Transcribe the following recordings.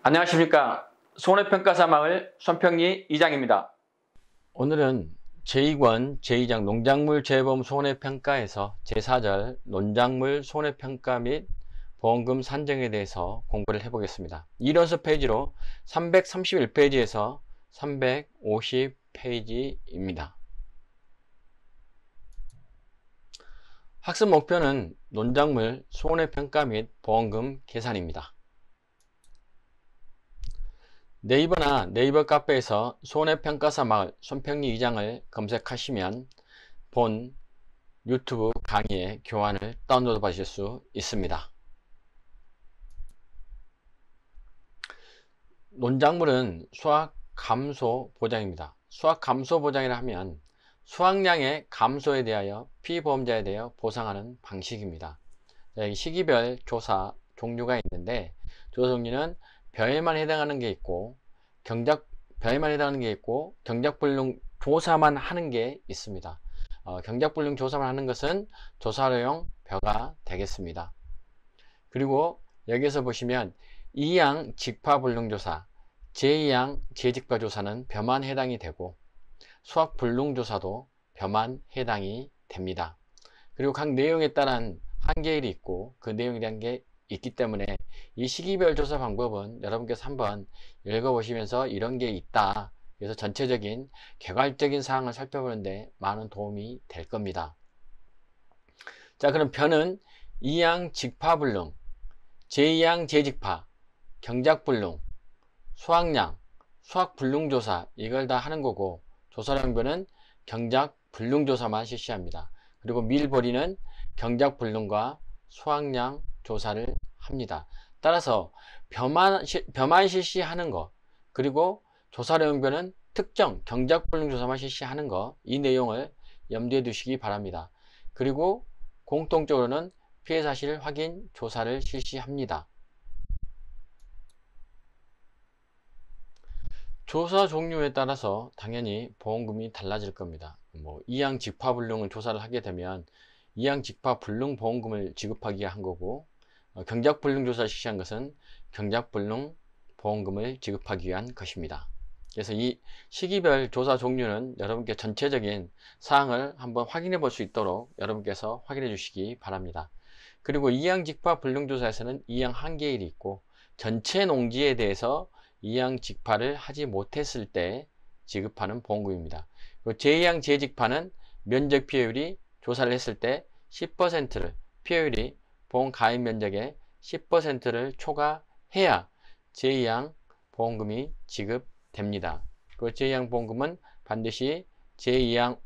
안녕하십니까. 손해평가사마을 손평리 이장입니다. 오늘은 제2권 제2장 농작물 재보험 손해평가에서 제4절 농작물 손해평가 및 보험금 산정에 대해서 공부를 해보겠습니다. 이론서 페이지로 331페이지에서 350페이지입니다. 학습 목표는 농작물 손해평가 및 보험금 계산입니다. 네이버나 네이버 카페에서 손해평가사마을 손평리 이장을 검색하시면 본 유튜브 강의의 교환을 다운로드 받으실 수 있습니다. 농작물은 수확 감소 보장입니다. 수확 감소 보장이라 하면 수확량의 감소에 대하여 피보험자에 대하여 보상하는 방식입니다. 시기별 조사 종류가 있는데 조사 종류는 벼에만 해당하는 게 있고 벼에만 해당하는 게 있고 경작불능 조사만 하는 게 있습니다. 경작불능 조사만 하는 것은 조사료용 벼가 되겠습니다. 그리고 여기에서 보시면 2양 직파불능조사, 제2양 재직파조사는 벼만 해당이 되고 수확불능조사도 벼만 해당이 됩니다. 그리고 각 내용에 따른 한계일이 있고 그 내용에 대한 게 있기 때문에 이 시기별 조사 방법은 여러분께서 한번 읽어보시면서 이런 게 있다, 그래서 전체적인 개괄적인 사항을 살펴보는데 많은 도움이 될 겁니다. 자, 그럼 벼는 2양 직파불능, 제2양 재직파, 경작불능, 수확량, 수확불능조사 이걸 다 하는 거고, 조사량별은 경작불능조사만 실시합니다. 그리고 밀보리는 경작불능과 수확량 조사를 합니다. 따라서 벼만 실시하는 거, 그리고 조사료용별은 특정 경작불능 조사만 실시하는 거, 이 내용을 염두에 두시기 바랍니다. 그리고 공통적으로는 피해사실 확인 조사를 실시합니다. 조사 종류에 따라서 당연히 보험금이 달라질 겁니다. 2양 직파불능을 조사를 하게 되면 2양 직파불능 보험금을 지급하기 한 거고, 경작불능 조사를 실시한 것은 경작불능 보험금을 지급하기 위한 것입니다. 그래서 이 시기별 조사 종류는 여러분께 전체적인 사항을 한번 확인해 볼 수 있도록 여러분께서 확인해 주시기 바랍니다. 그리고 2양 직파불능 조사에서는 2양 한계일이 있고, 전체 농지에 대해서 2양 직파를 하지 못했을 때 지급하는 보험금입니다. 그리고 제2양 재직파는 면적 피해율이 조사를 했을 때 10%를 피해율이 보험 가입 면적의 10%를 초과해야 제2양 보험금이 지급됩니다. 그 제2양 보험금은 반드시 제2양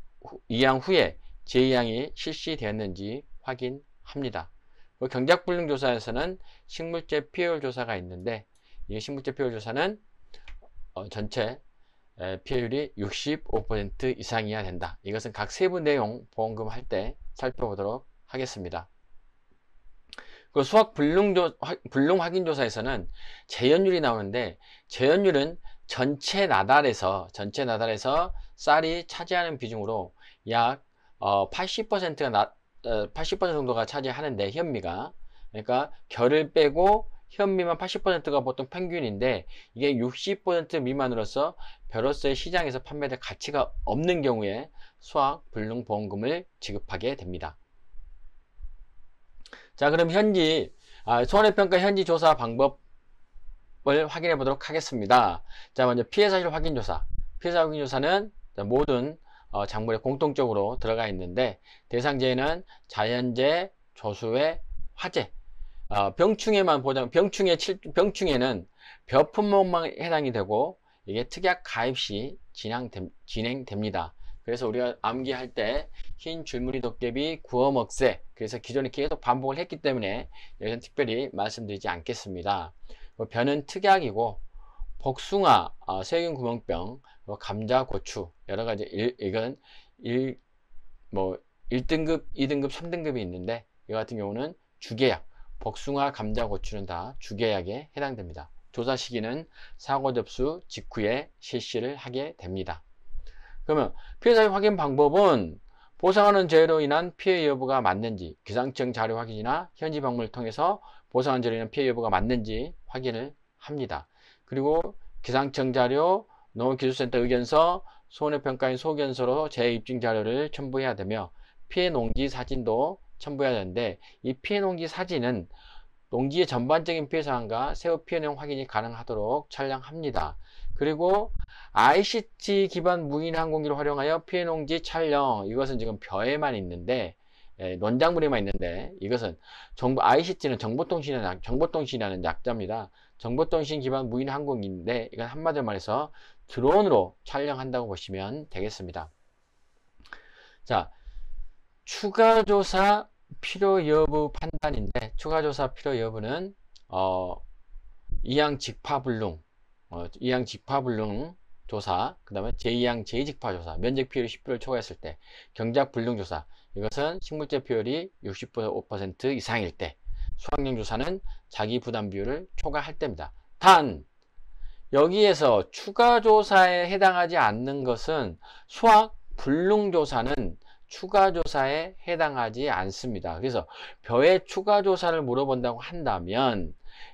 후에 제2양이 실시되었는지 확인합니다. 그 경작불능 조사에서는 식물제 피해율 조사가 있는데, 이 식물제 피해율 조사는 전체 피해율이 65% 이상이어야 된다. 이것은 각 세부 내용 보험금 할 때 살펴보도록 하겠습니다. 그 수확 불능 확인 조사에서는 재현율이 나오는데, 재현율은 전체 나달에서 쌀이 차지하는 비중으로 약 80% 정도가 차지하는데, 현미가, 그러니까 결을 빼고 현미만 80%가 보통 평균인데, 이게 60% 미만으로서 벼로서의 시장에서 판매될 가치가 없는 경우에 수확 불능 보험금을 지급하게 됩니다. 자, 그럼 손해평가 현지 조사 방법을 확인해 보도록 하겠습니다. 자, 먼저 피해사실 확인 조사. 피해사실 확인 조사는 모든 작물에 공통적으로 들어가 있는데, 대상재해는 자연재해, 조수해, 화재, 병충해만 병충해는 벼 품목만 해당이 되고, 이게 특약 가입 시 진행됩니다. 그래서 우리가 암기할 때 흰 줄무늬 도깨비 구어먹새, 그래서 기존에 계속 반복을 했기 때문에 여기는 특별히 말씀드리지 않겠습니다. 벼는 특약이고, 복숭아, 세균 구멍병, 감자, 고추 여러가지 이건 1등급, 2등급, 3등급이 있는데, 이 같은 경우는 주계약, 복숭아, 감자, 고추는 다 주계약에 해당됩니다. 조사 시기는 사고 접수 직후에 실시를 하게 됩니다. 그러면 피해사실 확인 방법은 보상하는 재해로 인한 피해 여부가 맞는지, 기상청 자료 확인이나 현지 방문을 통해서 보상한 재해로 인한 피해 여부가 맞는지 확인을 합니다. 그리고 기상청 자료, 농업기술센터 의견서, 손해평가인 소견서로 재입증 자료를 첨부해야 되며 피해 농지 사진도 첨부해야 되는데, 이 피해 농지 사진은 농지의 전반적인 피해 상황과 세후 피해 내용 확인이 가능하도록 촬영합니다. 그리고 ICT 기반 무인 항공기를 활용하여 피해 농지 촬영, 이것은 지금 벼에만 있는데, 논작물에만 있는데, 이것은 ICT는 정보통신이라는 약자입니다. 정보통신 기반 무인 항공기인데, 이건 한마디로 말해서 드론으로 촬영한다고 보시면 되겠습니다. 자, 추가조사 필요 여부 판단인데, 추가조사 필요 여부는 이항 직파불능, 조사, 그 다음에 제2항 제2직파조사, 면적 피해율이 10%를 초과했을 때, 경작 불능조사, 이것은 식물재 피해율이 65% 이상일 때, 수확량 조사는 자기 부담 비율을 초과할 때입니다. 단 여기에서 추가조사에 해당하지 않는 것은 수확 불능조사는 추가조사에 해당하지 않습니다. 그래서 벼의 추가조사를 물어본다고 한다면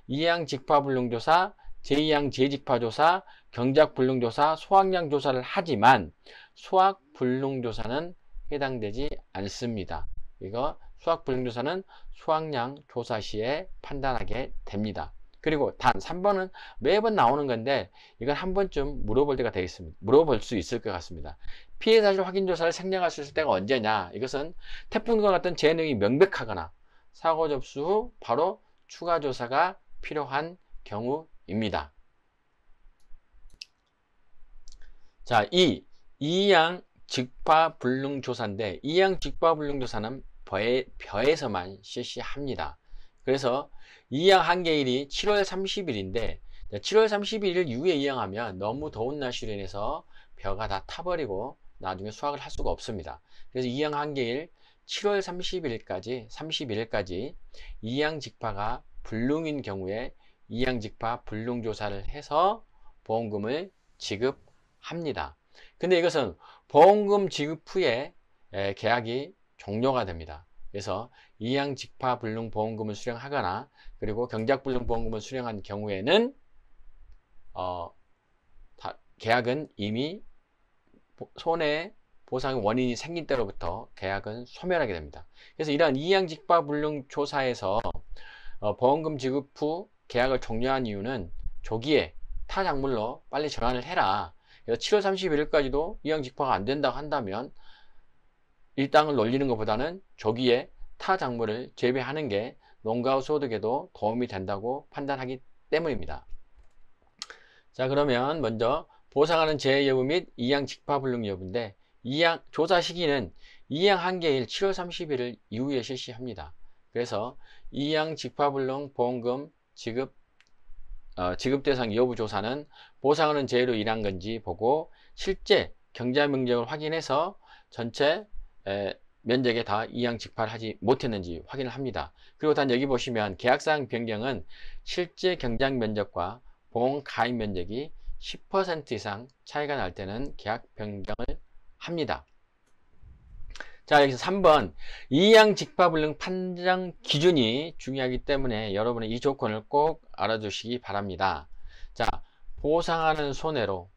이항 직파불능조사, 제2항 제2직파조사, 경작불능조사, 수확량 조사를 하지만 수확불능조사는 해당되지 않습니다. 이거 수확불능조사는 수확량 조사 시에 판단하게 됩니다. 그리고 단 3번은 매번 나오는 건데, 이건 한 번쯤 물어볼 때가 되겠습니다. 물어볼 수 있을 것 같습니다. 피해 사실 확인 조사를 생략할 수 있을 때가 언제냐? 이것은 태풍과 같은 재해능이 명백하거나 사고 접수 후 바로 추가 조사가 필요한 경우입니다. 자, 이항 직파불능조사인데, 이항 직파불능조사는 벼에서만 실시합니다. 그래서 이항 한계일이 7월 30일인데 7월 31일 이후에 이항하면 너무 더운 날씨로 인해서 벼가 다 타버리고 나중에 수확을 할 수가 없습니다. 그래서 이항 한계일 7월 31일까지 이항 직파가 불능인 경우에 이항 직파 불능조사를 해서 보험금을 지급합니다. 근데 이것은 보험금 지급 후에 계약이 종료가 됩니다. 그래서 이항 직파 불능 보험금을 수령하거나 그리고 경작 불능 보험금을 수령한 경우에는 계약은 이미 손해 보상 원인이 생긴 때로부터 계약은 소멸하게 됩니다. 그래서 이러한 이항 직파 불능 조사에서 보험금 지급 후 계약을 종료한 이유는 조기에 타 작물로 빨리 전환을 해라. 그래서 7월 31일까지도 이항 직파가 안 된다고 한다면 일당을 놀리는 것보다는 조기에 타 작물을 재배하는 게 농가 소득에도 도움이 된다고 판단하기 때문입니다. 자, 그러면 먼저 보상하는 재해 여부 및 이항 직파 불능 여부인데, 이항 조사 시기는 이항 한계일 7월 31일 이후에 실시합니다. 그래서 이항 직파 불능 보험금 지급 대상 여부 조사는 보상하는 재해로 인한 건지 보고 실제 경자 면적을 확인해서 전체 면적에 다 이항 직파를 하지 못했는지 확인을 합니다. 그리고 단 여기 보시면 계약사항 변경은 실제 경작 면적과 보험 가입 면적이 10% 이상 차이가 날 때는 계약 변경을 합니다. 자, 여기서 3번 이항 직파 불능 판정 기준이 중요하기 때문에 여러분은 이 조건을 꼭 알아두시기 바랍니다. 자, 보상하는 손해로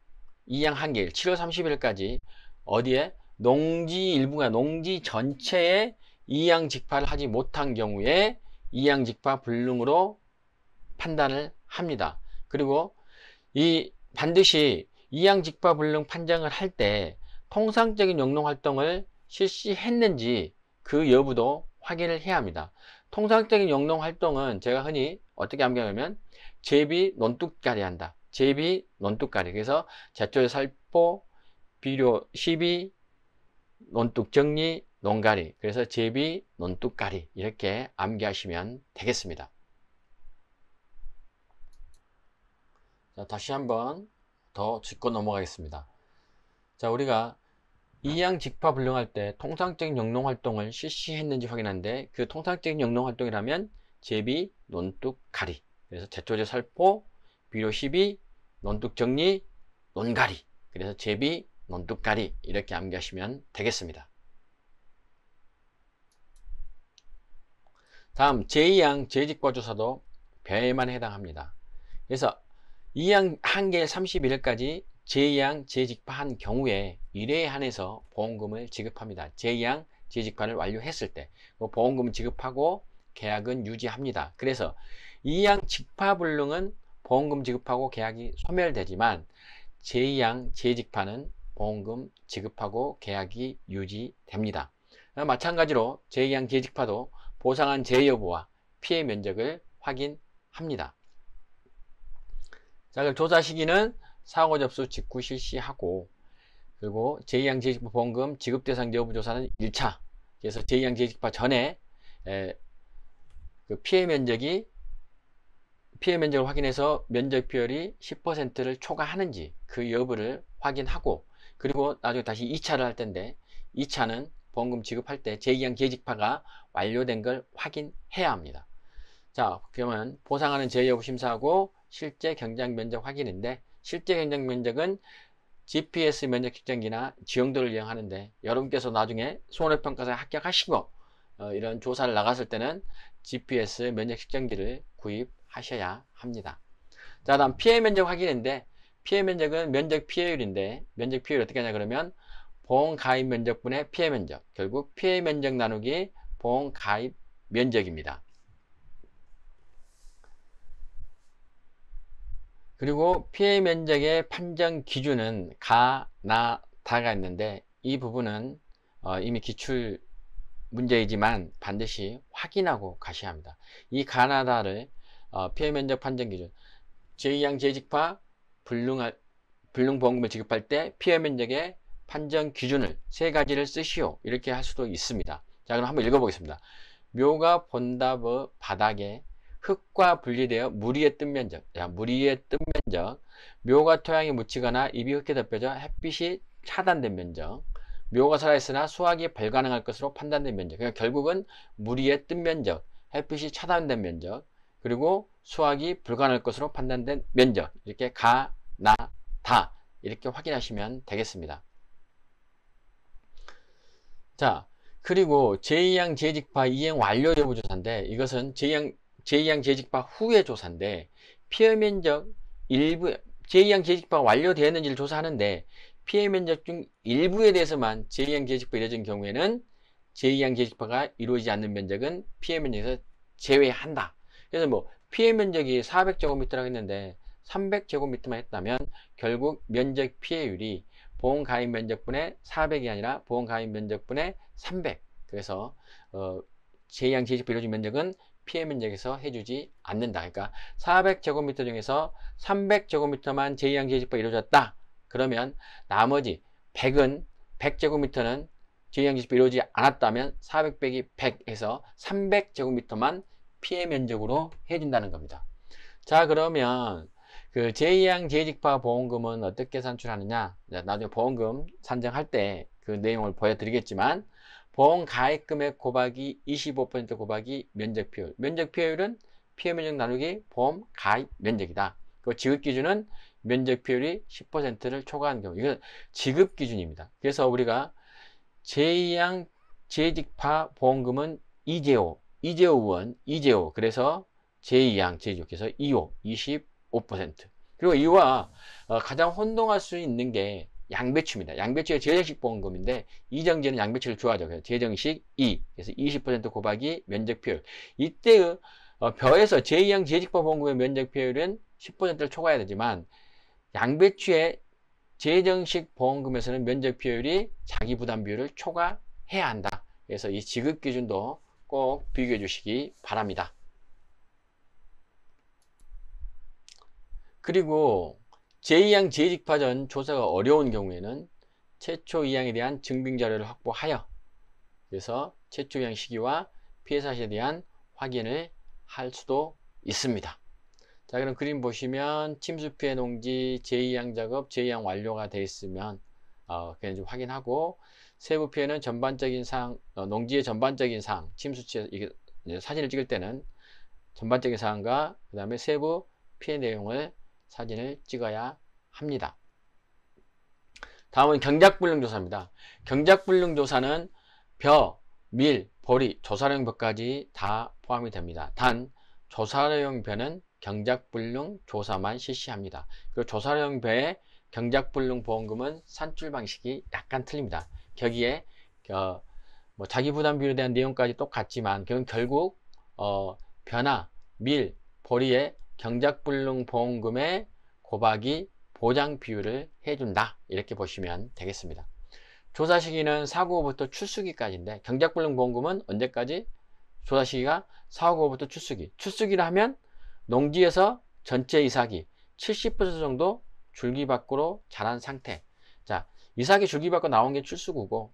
이항 한계일 7월 30일까지 어디에 농지 일부가 농지 전체에 이항 직파를 하지 못한 경우에 이항 직파 불능으로 판단을 합니다. 그리고 반드시 이항 직파 불능 판정을 할 때 통상적인 영농 활동을 실시했는지 그 여부도 확인을 해야 합니다. 통상적인 영농 활동은 제가 흔히 어떻게 암기하냐면 제비 논뚝가리 한다. 제비 논뚝가리. 그래서 제초제 살포, 비료 시비, 논뚝 정리, 논가리. 그래서 제비 논뚝가리 이렇게 암기하시면 되겠습니다. 자, 다시 한번 더 짚고 넘어가겠습니다. 자, 우리가 이항 직파 불능할 때 통상적인 영농 활동을 실시했는지 확인하는데, 그 통상적인 영농 활동이라면 제비, 논뚝, 가리. 그래서 제초제 살포, 비료 시비, 논뚝 정리, 논가리. 그래서 제비, 논뚝, 가리 이렇게 암기하시면 되겠습니다. 다음 제2항 제2직파 조사도 벼에만 해당합니다. 그래서 이양 한개일 31일까지 제2양 재직파한 경우에 1회에 한해서 보험금을 지급합니다. 제2양 재직파를 완료했을 때 보험금을 지급하고 계약은 유지합니다. 그래서 2양 직파불능은 보험금 지급하고 계약이 소멸되지만 제2양 재직파는 보험금 지급하고 계약이 유지됩니다. 마찬가지로 제2양 재직파도 보상한 재해 여부와 피해 면적을 확인합니다. 자, 그럼 조사 시기는 사고 접수 직후 실시하고, 그리고 제2양 재직파 보험금 지급 대상 여부 조사는 1차. 그래서 제2양 재직파 전에 그 피해 면적을 확인해서 면적 비율이 10%를 초과하는지 그 여부를 확인하고, 그리고 나중에 다시 2차를 할 텐데 2차는 보험금 지급할 때 제2양 재직파가 완료된 걸 확인해야 합니다. 자, 그러면 보상하는 재해 여부 심사하고 실제 경작 면적 확인인데, 실제 경작 면적은 GPS 면적 측정기나 지형도를 이용하는데, 여러분께서 나중에 손해평가사에 합격하시고 이런 조사를 나갔을 때는 GPS 면적 측정기를 구입하셔야 합니다. 자, 다음 피해 면적 확인인데, 피해 면적은 면적 피해율인데, 면적 피해율 어떻게 하냐 그러면 보험 가입 면적분의 피해 면적, 결국 피해 면적 나누기 보험 가입 면적입니다. 그리고 피해 면적의 판정 기준은 가, 나, 다가 있는데, 이 부분은 이미 기출 문제이지만 반드시 확인하고 가셔야 합니다. 이 가, 나, 다를 피해 면적 판정 기준, 제2양 재직파 불능보험금을 지급할 때 피해 면적의 판정 기준을 세 가지를 쓰시오, 이렇게 할 수도 있습니다. 자, 그럼 한번 읽어보겠습니다. 묘가 본답의 바닥에 흙과 분리되어 물 위에 뜬 면적, 물 위에 뜬 면적, 묘가 토양이 묻히거나 잎이 흙에 덮여져 햇빛이 차단된 면적, 묘가 살아있으나 수확이 불가능할 것으로 판단된 면적. 그러니까 결국은 물 위에 뜬 면적, 햇빛이 차단된 면적, 그리고 수확이 불가능할 것으로 판단된 면적, 이렇게 가, 나, 다 이렇게 확인하시면 되겠습니다. 자, 그리고 제2양 재직파 이행 완료 여부 조사인데, 이것은 제2양 재직파 후의 조사인데, 피해 면적 일부, 제2양 재직파가 완료되었는지를 조사하는데, 피해 면적 중 일부에 대해서만 제2양 재직파 이루어진 경우에는 제2양 재직파가 이루어지지 않는 면적은 피해 면적에서 제외한다. 그래서 뭐 피해 면적이 400제곱미터라고 했는데 300제곱미터만 했다면 결국 면적 피해율이 보험 가입 면적분의 400이 아니라 보험 가입 면적분의 300. 그래서 제2양 재직파 이루어진 면적은 피해 면적에서 해주지 않는다. 그러니까 400제곱미터 중에서 300제곱미터만 제2양 재직파 이루어졌다. 그러면 나머지 100제곱미터는 제2양 재직파 이루어지지 않았다면 400 빼기 100에서 300제곱미터만 피해 면적으로 해준다는 겁니다. 자, 그러면 그 제2양 재직파 보험금은 어떻게 산출하느냐, 나중에 보험금 산정할 때 그 내용을 보여드리겠지만, 보험 가입금액 곱하기 25% 곱하기 면적 피해율. 면적 피해율은 피해 면적 나누기 보험 가입 면적이다. 그 지급 기준은 면적 피해율이 10%를 초과한 경우. 이건 지급 기준입니다. 그래서 우리가 제2양 재직파 보험금은 2제호, 2제호. 그래서 제2양 재직, 그래서 2호, 25%. 그리고 이와 가장 혼동할 수 있는 게 양배추입니다. 양배추의 재정식 보험금인데, 이정제는 양배추를 좋아하죠. 그래서 재정식 2, 그래서 20% 곱하기 면적 피해율. 이때의 벼에서 제2양 재직파 보험금의 면적 피해율은 10%를 초과해야 되지만, 양배추의 재정식 보험금에서는 면적 피해율이 자기 부담 비율을 초과해야 한다. 그래서 이 지급 기준도 꼭 비교해 주시기 바랍니다. 그리고 제2양 재직파 전 조사가 어려운 경우에는 최초 2양에 대한 증빙 자료를 확보하여, 그래서 최초 2양 시기와 피해 사실에 대한 확인을 할 수도 있습니다. 자, 그럼 그림 보시면 침수 피해 농지 제2양 작업 제2양 완료가 되어 있으면 그냥 좀 확인하고, 세부 피해는 전반적인 사항, 농지의 전반적인 사항, 침수치, 이게 사진을 찍을 때는 전반적인 사항과 그 다음에 세부 피해 내용을 사진을 찍어야 합니다. 다음은 경작불능조사입니다. 경작불능조사는 벼, 밀, 보리, 조사료용 벼까지 다 포함이 됩니다. 단 조사료용 벼는 경작불능 조사만 실시합니다. 그리고 조사령 배의 경작불능 보험금은 산출 방식이 약간 틀립니다. 거기에 뭐 자기부담비에 대한 내용까지 똑같지만 그건 결국 변화, 밀, 보리의 경작불능 보험금의 곱하기 보장 비율을 해준다, 이렇게 보시면 되겠습니다. 조사 시기는 사고 후부터 출수기까지인데 경작불능 보험금은 언제까지? 조사 시기가 사고 후부터 출수기. 출수기를 하면 농지에서 전체 이삭이 70% 정도 줄기 밖으로 자란 상태. 자, 이삭이 줄기 밖으로 나온 게 출수기는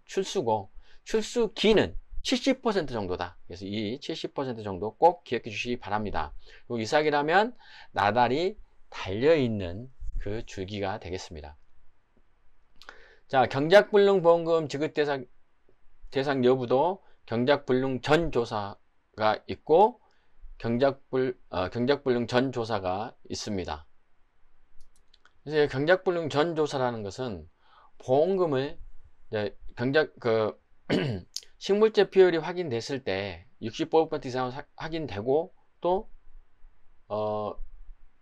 70% 정도다. 그래서 이 70% 정도 꼭 기억해 주시기 바랍니다. 그리고 이삭이라면 나달이 달려있는 그 줄기가 되겠습니다. 자, 경작불능 보험금 지급 대상 여부도 경작불능 전 조사가 있고 경작불능 전 조사가 있습니다. 그래서 경작불능 전 조사라는 것은 보험금을 식물제 비율이 확인됐을 때 65% 이상 확인되고 또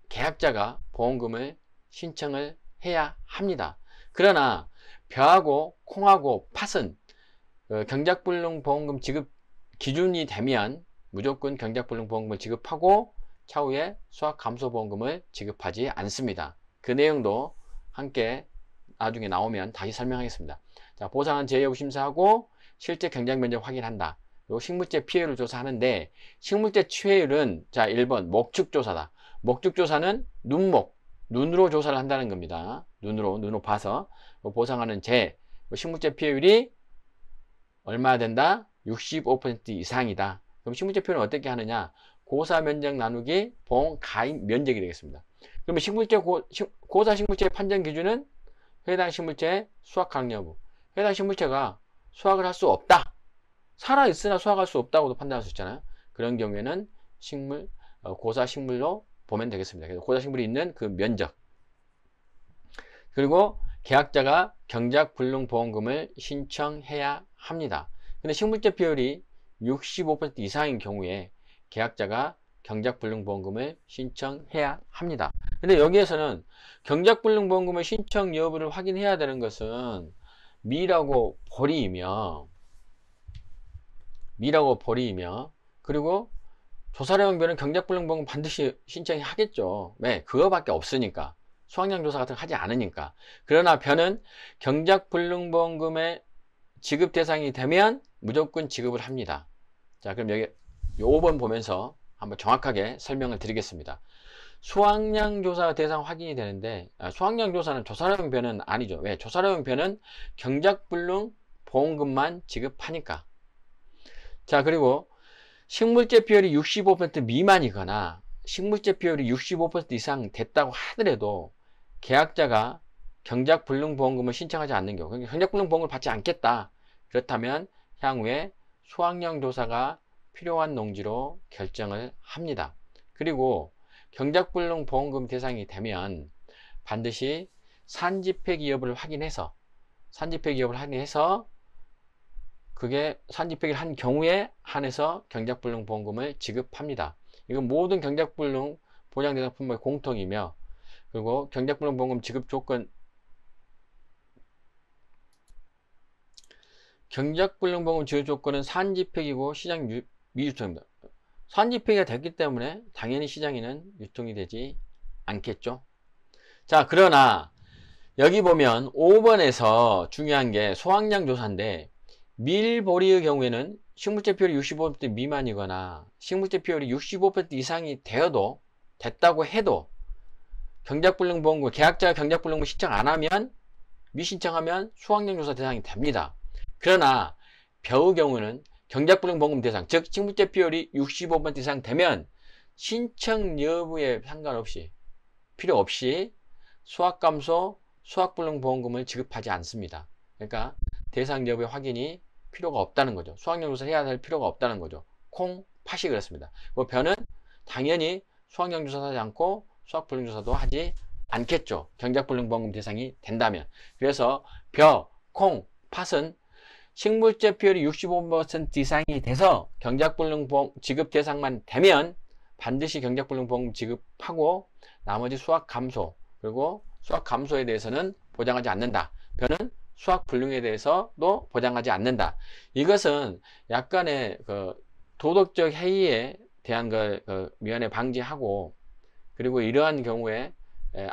계약자가 보험금을 신청을 해야 합니다. 그러나 벼하고 콩하고 팥은 경작불능 보험금 지급 기준이 되면 무조건 경작불능 보험금을 지급하고 차후에 수확감소보험금을 지급하지 않습니다. 그 내용도 함께 나중에 나오면 다시 설명하겠습니다. 자, 보상한 제외 여부 심사하고 실제 경작 면적 확인한다. 그리고 식물제 피해율을 조사하는데 식물제 피해율은 자 1번 목축조사다. 목축조사는 눈으로 조사를 한다는 겁니다. 눈으로 봐서 보상하는 식물제 피해율이 얼마나 된다? 65% 이상이다. 그럼 식물제 피해율은 어떻게 하느냐? 고사 면적 나누기 보험 가입 면적이 되겠습니다. 그러면 고사 식물제 판정 기준은 해당 식물제의 수확 가능 여부. 해당 식물제가 수확을 할 수 없다. 살아있으나 수확할 수 없다고도 판단할 수 있잖아요. 그런 경우에는 고사 식물로 보면 되겠습니다. 그래서 고사 식물이 있는 그 면적. 그리고 계약자가 경작불능 보험금을 신청해야 합니다. 근데 식물제 비율이 65% 이상인 경우에 계약자가 경작불능 보험금을 신청해야 합니다. 근데 여기에서는 경작불능 보험금의 신청 여부를 확인해야 되는 것은 미라고 보리이며 그리고 조사령별은 경작불능 보험금 반드시 신청하겠죠. 왜? 그거밖에 없으니까. 수확량 조사 같은 거 하지 않으니까. 그러나 벼는 경작불능 보험금의 지급 대상이 되면 무조건 지급을 합니다. 자, 그럼 여기 5번 보면서 한번 정확하게 설명을 드리겠습니다. 수확량 조사 대상 확인이 되는데 수확량 조사는 조사령 벼는 아니죠. 왜? 조사령 벼는 경작불능 보험금만 지급하니까. 자, 그리고 식물제 비율이 65% 미만이거나 식물제 비율이 65% 이상 됐다고 하더라도 계약자가 경작불능 보험금을 신청하지 않는 경우, 경작불능 보험금을 받지 않겠다. 그렇다면 향후에 수확량 조사가 필요한 농지로 결정을 합니다. 그리고 경작불능 보험금 대상이 되면 반드시 산지폐기 여부를 확인해서 그게 산지폐기를 한 경우에 한해서 경작불능 보험금을 지급합니다. 이건 모든 경작불능 보장대상 품목의 공통이며, 그리고 경작불능 보험금 지급 조건, 경작불능 보험금 지급 조건은 산지폐기고 시장 미유통입니다. 산지폐기가 됐기 때문에 당연히 시장에는 유통이 되지 않겠죠. 자, 그러나 여기 보면 5번에서 중요한 게 소확량 조사인데, 밀보리의 경우에는 식물제 비율이 65% 미만이거나 식물제 비율이 65% 이상이 됐다고 해도 경작불능 보험금, 계약자가 경작불능금 신청 안 하면, 미신청하면 수확량 조사 대상이 됩니다. 그러나 벼의 경우는 경작불능 보험금 대상, 즉 식물제 비율이 65% 이상 되면 신청 여부에 상관없이 필요 없이 수확감소, 수확불능 보험금을 지급하지 않습니다. 그러니까 대상 여부의 확인이 필요가 없다는 거죠. 수확량 조사를 해야 할 필요가 없다는 거죠. 콩, 팥이 그렇습니다. 벼는 당연히 수확량 조사도 하지 않고 수확불능 조사도 하지 않겠죠. 경작불능 보험금 대상이 된다면. 그래서 벼, 콩, 팥은 식물제 비율이 65% 이상이 돼서 경작불능 보험 지급 대상만 되면 반드시 경작불능보험금 지급하고 나머지 수학 감소, 그리고 수학 감소에 대해서는 보장하지 않는다. 변은 수학 불능에 대해서도 보장하지 않는다. 이것은 약간의 그 도덕적 해이에 대한 걸 미연에 방지하고, 그리고 이러한 경우에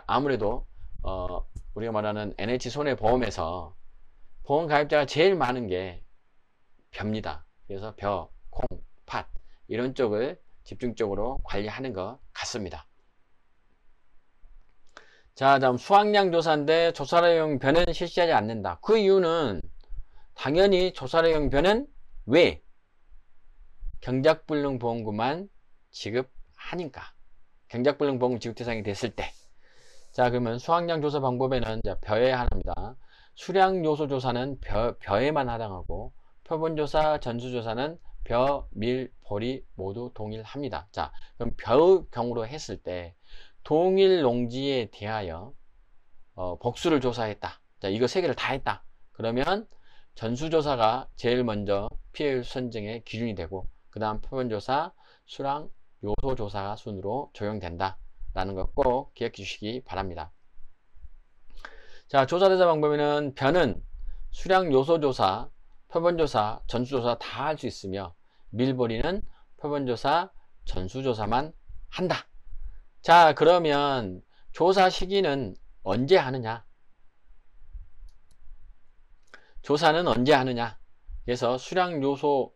아무래도 우리가 말하는 NH 손해보험에서 보험 가입자가 제일 많은 게 벼입니다. 그래서 벼, 콩, 팥 이런 쪽을 집중적으로 관리하는 것 같습니다. 자, 다음 수확량 조사인데 조사료용 변은 실시하지 않는다. 그 이유는 당연히 조사료용 변은 왜? 경작불능보험금만 지급하니까. 경작불능보험금 지급 대상이 됐을 때. 자, 그러면 수확량 조사 방법에는 벼에 하나입니다. 수량 요소 조사는 벼에만 해당하고, 표본조사, 전수조사는 벼, 밀, 보리 모두 동일합니다. 자, 그럼 벼의 경우로 했을 때 동일 농지에 대하여 복수를 조사했다. 자, 이거 세 개를 다 했다. 그러면 전수조사가 제일 먼저 피해율 선정의 기준이 되고, 그 다음 표본조사, 수량 요소 조사가 순으로 적용된다 라는 것 꼭 기억해 주시기 바랍니다. 자, 조사대사 방법에는 벼는 수량 요소 조사, 표본조사, 전수조사 다 할 수 있으며, 밀보리는 표본조사, 전수조사만 한다. 자, 그러면 조사 시기는 언제 하느냐? 조사는 언제 하느냐? 그래서 수량 요소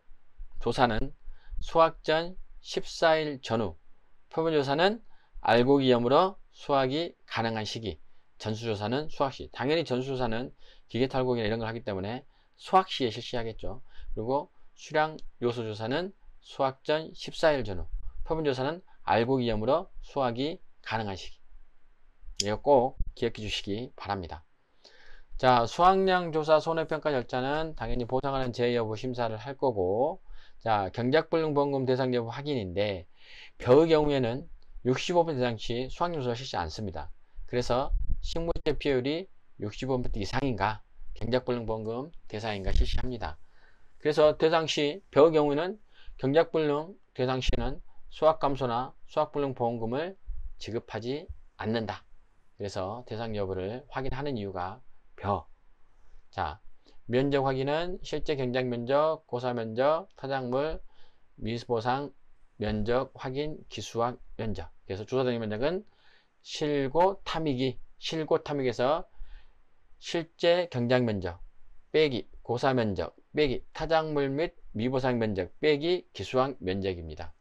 조사는 수확 전 14일 전후, 표본조사는 알고 기염으로 수확이 가능한 시기, 전수조사는 수확시. 당연히 전수조사는 기계탈곡이나 이런 걸 하기 때문에 수확시에 실시하겠죠. 그리고 수량 요소 조사는 수확 전 14일 전후, 표본조사는 알고 기염으로 수확이 가능한 시기. 이거 꼭 기억해 주시기 바랍니다. 자, 수확량 조사 손해평가 절차는 당연히 보상하는 제외 여부 심사를 할 거고, 자, 경작불능보험금 대상 여부 확인인데, 벼의 경우에는 65% 대상 시 수확량 조사 실시 않습니다. 그래서 식물재 피해율이 65% 이상인가, 경작불능보험금 대상인가 실시합니다. 그래서 대상시 벼의 경우에는 경작불능 대상시는 수확감소나 수확불능보험금을 지급하지 않는다. 그래서 대상 여부를 확인하는 이유가 벼. 자, 면적 확인은 실제 경작 면적, 고사 면적, 타작물, 미수보상 면적 확인, 기수학 면적. 그래서 조사된 면적은 실고 탐이기, 실고 탐익에서 실제 경작 면적 빼기 고사 면적 빼기 타작물 및 미보상 면적 빼기 기수학 면적입니다.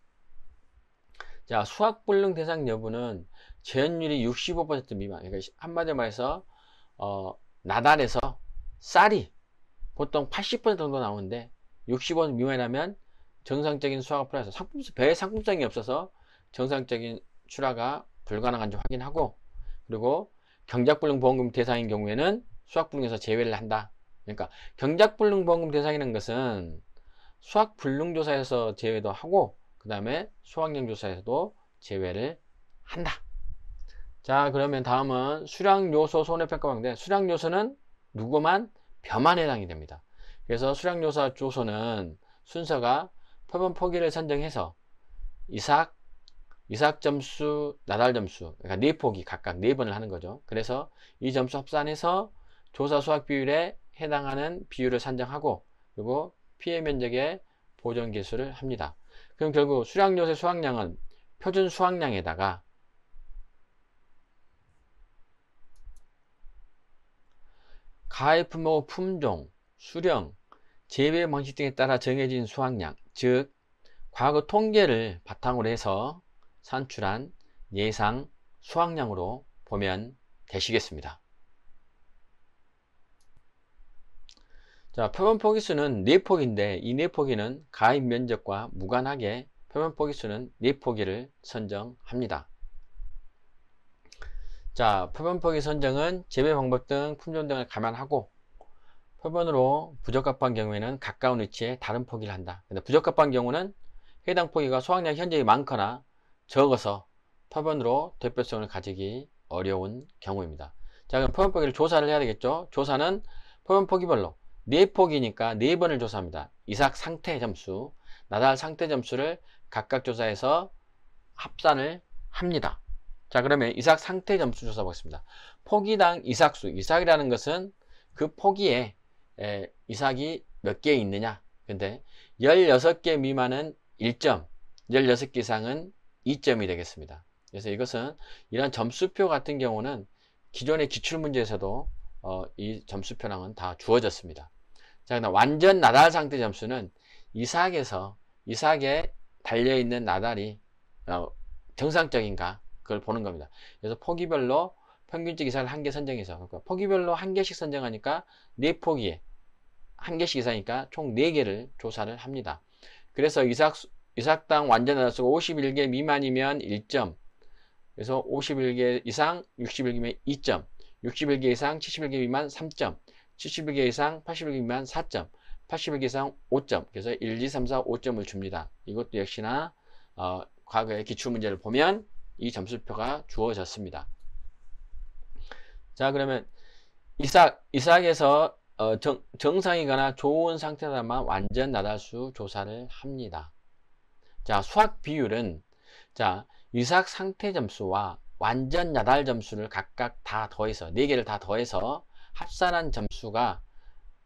자, 수확불능 대상 여부는 재현율이 65% 미만. 그러니까 한마디로 말해서 나달에서 쌀이 보통 80% 정도 나오는데 65% 미만이라면 정상적인 수확을 풀어서 배에 상품성이 없어서 정상적인 출하가 불가능한지 확인하고, 그리고 경작불능보험금 대상인 경우에는 수확불능에서 제외를 한다. 그러니까 경작불능보험금 대상이라는 것은 수확불능조사에서 제외도 하고, 그 다음에 수확량 조사에서도 제외를 한다. 자, 그러면 다음은 수량요소 손해평가방인데, 수량요소는 누구만? 벼만 해당이 됩니다. 그래서 수량요소 조소는 순서가 표본 포기를 선정해서 이삭 점수, 나달 점수, 그러니까 4포기 각각 4번을 하는 거죠. 그래서 이 점수 합산해서 조사 수확 비율에 해당하는 비율을 산정하고, 그리고 피해 면적의 보존 계수를 합니다. 그럼 결국 수량요소의 수확량은 표준 수확량에다가 가해 품목 품종, 수령, 재배 방식 등에 따라 정해진 수확량, 즉 과거 통계를 바탕으로 해서 산출한 예상 수확량으로 보면 되시겠습니다. 자, 표본 포기수는 4포기인데 이 4포기는 가입 면적과 무관하게 표본 포기수는 4포기를 선정합니다. 자, 표본 포기 선정은 재배 방법 등 품종 등을 감안하고, 표본으로 부적합한 경우에는 가까운 위치에 다른 포기를 한다. 근데 부적합한 경우는 해당 포기가 수확량이 현저히 많거나 적어서 표본으로 대표성을 가지기 어려운 경우입니다. 자, 그럼 표본 포기를 조사를 해야 되겠죠. 조사는 표본 포기별로 4포기니까 4번을 조사합니다. 이삭 상태 점수, 나달 상태 점수를 각각 조사해서 합산을 합니다. 자, 그러면 이삭 상태 점수 조사 보겠습니다. 포기당 이삭수, 이삭이라는 것은 그 포기에 이삭이 몇 개 있느냐. 근데 16개 미만은 1점, 16개 이상은 2점이 되겠습니다. 그래서 이것은 이런 점수표 같은 경우는 기존의 기출문제에서도 이 점수표랑은 다 주어졌습니다. 자, 그다음 완전 나달 상태 점수는 이삭에 달려있는 나달이 정상적인가 그걸 보는 겁니다. 그래서 포기별로 평균적 이삭을 한 개 선정해서, 그러니까 포기별로 한 개씩 선정하니까 4포기에 한 개씩 이상이니까 총 4개를 조사를 합니다. 그래서 이삭당 완전 나달수가 51개 미만이면 1점, 그래서 51개 이상 61개면 2점, 61개 이상 71개 미만 3점, 71개 이상 81개 미만 4점, 81개 이상 5점, 그래서 1, 2, 3, 4, 5점을 줍니다. 이것도 역시나 과거의 기출문제를 보면 이 점수표가 주어졌습니다. 자, 그러면 이삭에서 정상이거나 좋은 상태다만 완전 나달수 조사를 합니다. 자, 수학 비율은, 자, 이삭 상태 점수와 완전 나달 점수를 각각 다 더해서 4개를 다 더해서 합산한 점수가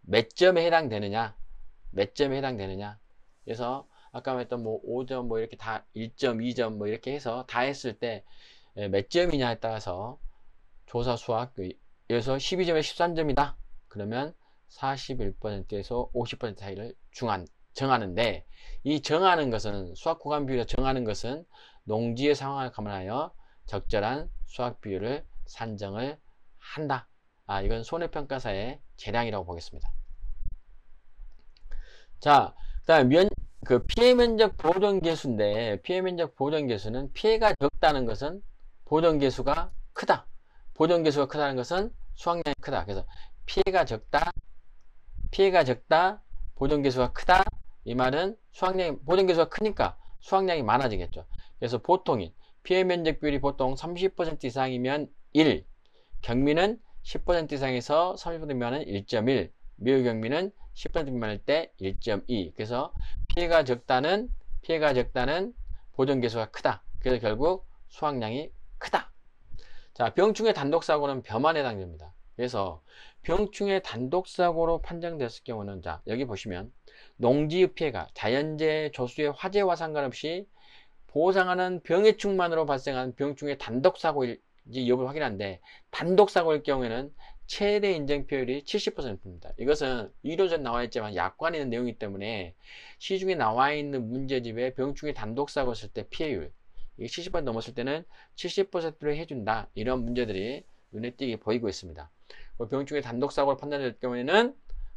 몇 점에 해당되느냐, 그래서 아까 말했던 뭐 5점 뭐 이렇게 다 1점, 2점 뭐 이렇게 해서 다 했을 때 몇 점이냐에 따라서 조사 수학, 여기서 12점에 13점이다. 그러면 41%에서 50% 사이를 정하는데, 이 정하는 것은, 수학 구간 비율을 정하는 것은 농지의 상황을 감안하여 적절한 수학 비율을 산정을 한다. 이건 손해평가사의 재량이라고 보겠습니다. 자, 그 다음에 피해면적 보존계수인데, 피해면적 보존계수는 피해가 적다는 것은 보존계수가 크다. 보존계수가 크다는 것은 수확량이 크다. 그래서 피해가 적다, 보존계수가 크다. 이 말은 보존계수가 크니까 수확량이 많아지겠죠. 그래서 보통인 피해면적 비율이 보통 30% 이상이면 1, 경미는 10% 이상에서 30% 미만은 1.1, 미흡경미는 10% 미만일 때 1.2. 그래서 피해가 적다는 보존계수가 크다. 그래서 결국 수확량이 크다. 자, 병충해 단독사고는 벼만 해당됩니다. 그래서 병충해 단독사고로 판정됐을 경우는, 자, 여기 보시면 농지의 피해가 자연재해, 조수의 화재와 상관없이 보상하는 병해충만으로 발생한 병충해 단독사고일지 여부를 확인하는데, 단독사고일 경우에는 최대 인정 피해율이 70%입니다. 이것은 이론적으로 나와 있지만 약관에 있는 내용이기 때문에 시중에 나와 있는 문제집에 병충해 단독사고 했을 때 피해율, 이게 70% 넘었을 때는 70%로 해준다. 이런 문제들이 눈에 띄게 보이고 있습니다. 병충해 단독사고를 판단할 경우에는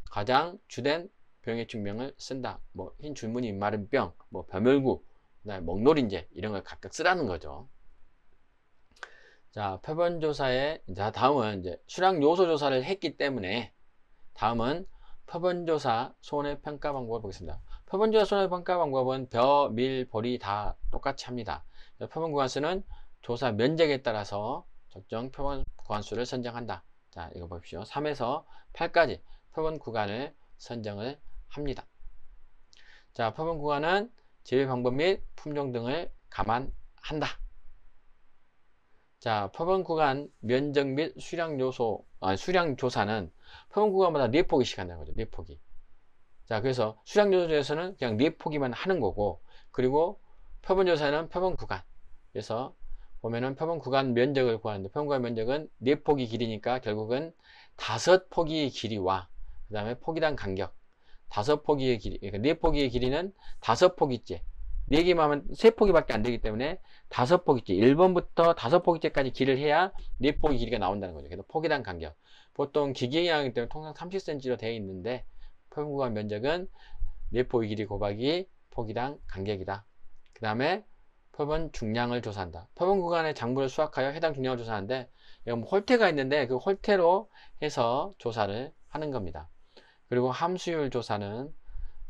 가장 주된 병해충명을 쓴다. 뭐 흰 줄무늬 마른 병, 뭐 벼멸구, 그다음에 먹노린재 이런 걸 각각 쓰라는 거죠. 자, 표본조사에, 자, 다음은 이제 수량 요소 조사를 했기 때문에 다음은 표본조사 손해평가 방법을 보겠습니다. 표본조사 손해평가 방법은 벼, 밀, 보리 다 똑같이 합니다. 표본 구간수는 조사 면적에 따라서 적정 표본 구간수를 선정한다. 자, 이거 보십시오. 3에서 8까지 표본 구간을 선정을 합니다. 자, 표본 구간은 제외 방법 및 품종 등을 감안한다. 자, 표본 구간 면적 및 수량 조사는 표본 구간마다 4포기씩 한다는 거죠. 4포기. 자, 그래서 수량 조사에서는 그냥 4포기만 하는 거고, 그리고 표본 조사는 표본 구간. 그래서 보면은 표본 구간 면적을 구하는데, 표본 구간 면적은 4포기 길이니까 결국은 5포기의 길이와 그 다음에 포기당 간격 5포기의 길이, 그러니까 4포기의 길이는 5포기째, 4개만 하면 3포기밖에 안 되기 때문에 5포기째, 1번부터 5포기째까지 길을 해야 4포기 길이가 나온다는 거죠. 그래서 포기당 간격, 보통 기계이하기 때문에 통상 30cm로 되어 있는데 표본 구간 면적은 4포기 길이 곱하기 포기당 간격이다. 그 다음에 표본 중량을 조사한다. 표본 구간의 작물을 수확하여 해당 중량을 조사하는데, 이건 홀태가 있는데 그 홀태로 해서 조사를 하는 겁니다. 그리고 함수율 조사는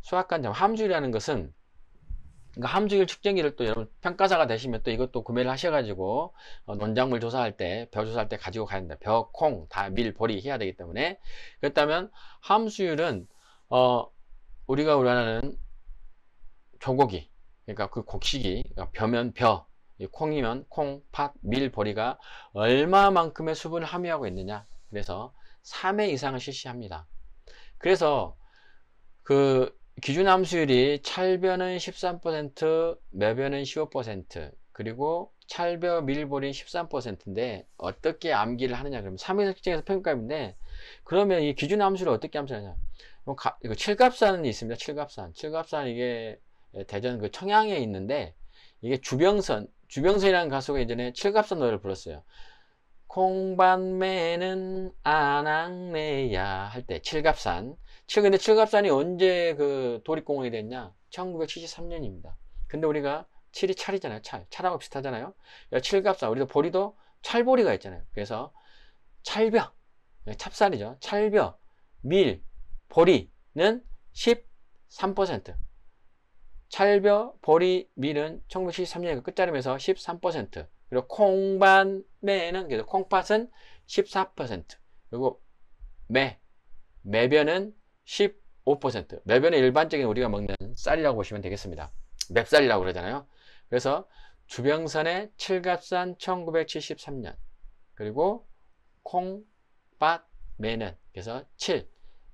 수확한 함수율이라는 것은, 그러니까 함수율 측정기를 또 여러분 평가사가 되시면 또 이것도 구매를 하셔가지고 논작물 조사할 때, 벼 조사할 때 가지고 가야 된다. 벼, 콩, 다 밀, 보리 해야 되기 때문에. 그렇다면 함수율은 우리가 아는 조고기, 그러니까 그 곡식이, 그러니까 벼면 벼, 이 콩이면 콩, 팥, 밀, 보리가 얼마만큼의 수분을 함유하고 있느냐. 그래서 3회 이상을 실시합니다. 그래서 그 기준 함수율이 찰벼는 13%, 매벼는 15%, 그리고 찰벼, 밀, 보리 13%인데 어떻게 암기를 하느냐. 그러면 3회 측정에서 평균값인데, 그러면 이 기준 함수를 어떻게 함수하냐. 이거 칠갑산이 있습니다. 칠갑산. 칠갑산 이게 대전 그 청양에 있는데, 이게 주병선이라는 가수가 예전에 칠갑산 노래를 불렀어요. 콩밭매는 아낙네야 할 때 칠갑산. 근데 칠갑산이 언제 그 도립공원이 됐냐? 1973년입니다. 근데 우리가 칠이 찰이잖아요. 찰하고 비슷하잖아요. 칠갑산, 우리도 보리도 찰보리가 있잖아요. 그래서 찰벼, 찹쌀이죠. 찰벼, 밀, 보리는 13%. 찰벼, 보리, 밀은 1973년에 끝자름에서 13%. 그리고 콩밭매는, 그래서 콩팥은 14%. 그리고 매벼는 15%. 매벼는 일반적인 우리가 먹는 쌀이라고 보시면 되겠습니다. 맵쌀이라고 그러잖아요. 그래서 주병선의 칠갑산 1973년. 그리고 콩밭매는, 그래서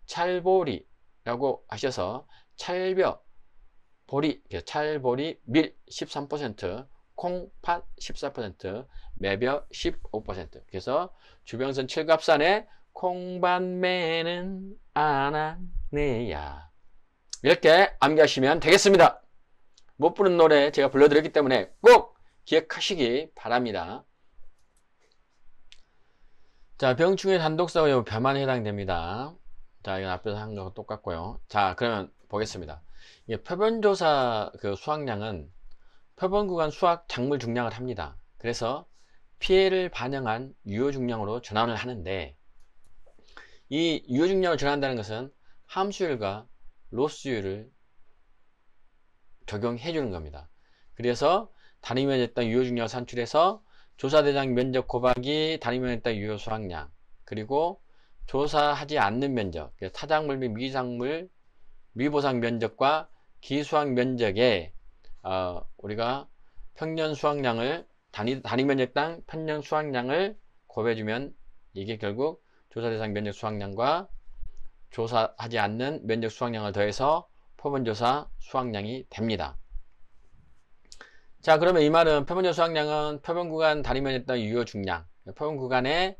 찰보리라고 하셔서 찰벼, 보리, 찰보리, 밀 13%, 콩팥 14%, 매벼 15%. 그래서 주병선 칠갑산의 콩밭매는 아낙네야. 이렇게 암기하시면 되겠습니다. 못 부르는 노래 제가 불러드렸기 때문에 꼭 기억하시기 바랍니다. 자, 병충해 단독사고 벼만 해당됩니다. 자, 이건 앞에서 한 거하고 똑같고요. 자, 그러면 보겠습니다. 이게 표본조사 그 수확량은 표본구간 수확 작물 중량을 합니다. 그래서 피해를 반영한 유효 중량으로 전환을 하는데, 이 유효 중량을 전환한다는 것은 함수율과 로스율을 적용해 주는 겁니다. 그래서 단위면적당 유효 중량을 산출해서 조사 대상 면적 곱하기 단위면적당 유효 수확량, 그리고 조사하지 않는 면적, 타작물 및 미작물 미보상 면적과 기수확 면적에 우리가 평년 수확량을 단위 면적당 평년 수확량을 곱해주면 이게 결국 조사 대상 면적 수확량과 조사하지 않는 면적 수확량을 더해서 표본조사 수확량이 됩니다. 자, 그러면 이 말은 표본조사 수확량은 표본구간 단위 면적당 유효 중량, 표본구간에서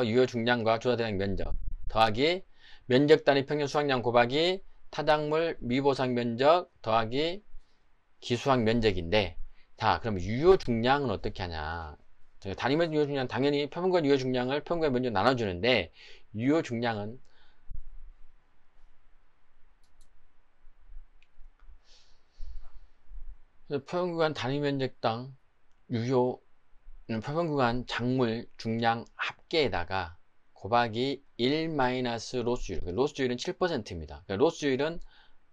유효 중량과 조사 대상 면적 더하기 면적 단위 평년 수확량 곱하기 타작물 미보상 면적 더하기 기수확 면적인데, 자, 그럼 유효 중량은 어떻게 하냐. 단위면 유효 중량, 당연히 표본구간 유효 중량을 표본구간 면적 나눠주는데, 유효 중량은 표본구간 단위면적당 유효 표본구간 작물 중량 합계에다가 곱하기 1-로스율. 로스율은 7%입니다. 로스율은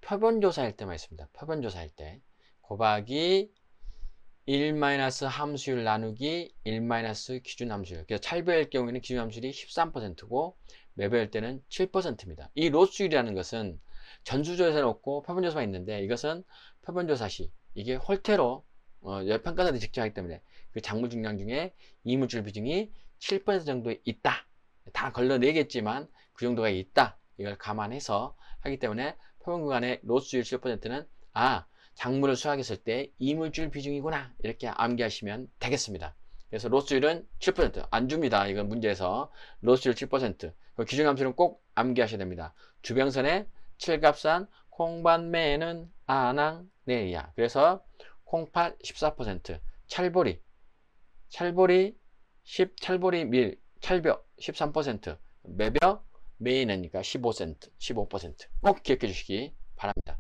표본조사할 때만 있습니다. 표본조사할 때 곱하기 1-함수율 나누기 1-기준함수율. 그래서 찰벼일 경우에는 기준함수율이 13%고 매벼일 때는 7%입니다. 이 로스율이라는 것은 전수조사는 없고 표본조사만 있는데, 이것은 표본조사 시 이게 홀태로 평가사들이 측정하기 때문에 그 작물 중량 중에 이물질 비중이 7% 정도 있다. 다 걸러내겠지만 그 정도가 있다. 이걸 감안해서 하기 때문에 표본구간의 로스율 7%는 작물을 수확했을 때 이물질 비중이구나, 이렇게 암기하시면 되겠습니다. 그래서 로스율은 7%. 안 줍니다. 이건 문제에서. 로스율 7%. 기준함수는 꼭 암기하셔야 됩니다. 주병선의 칠갑산 콩밭매는 아낙네야. 그래서 콩팥 14%, 찰보리 밀, 찰벼 13%, 매벼 메인이니까 15%꼭 기억해 주시기 바랍니다.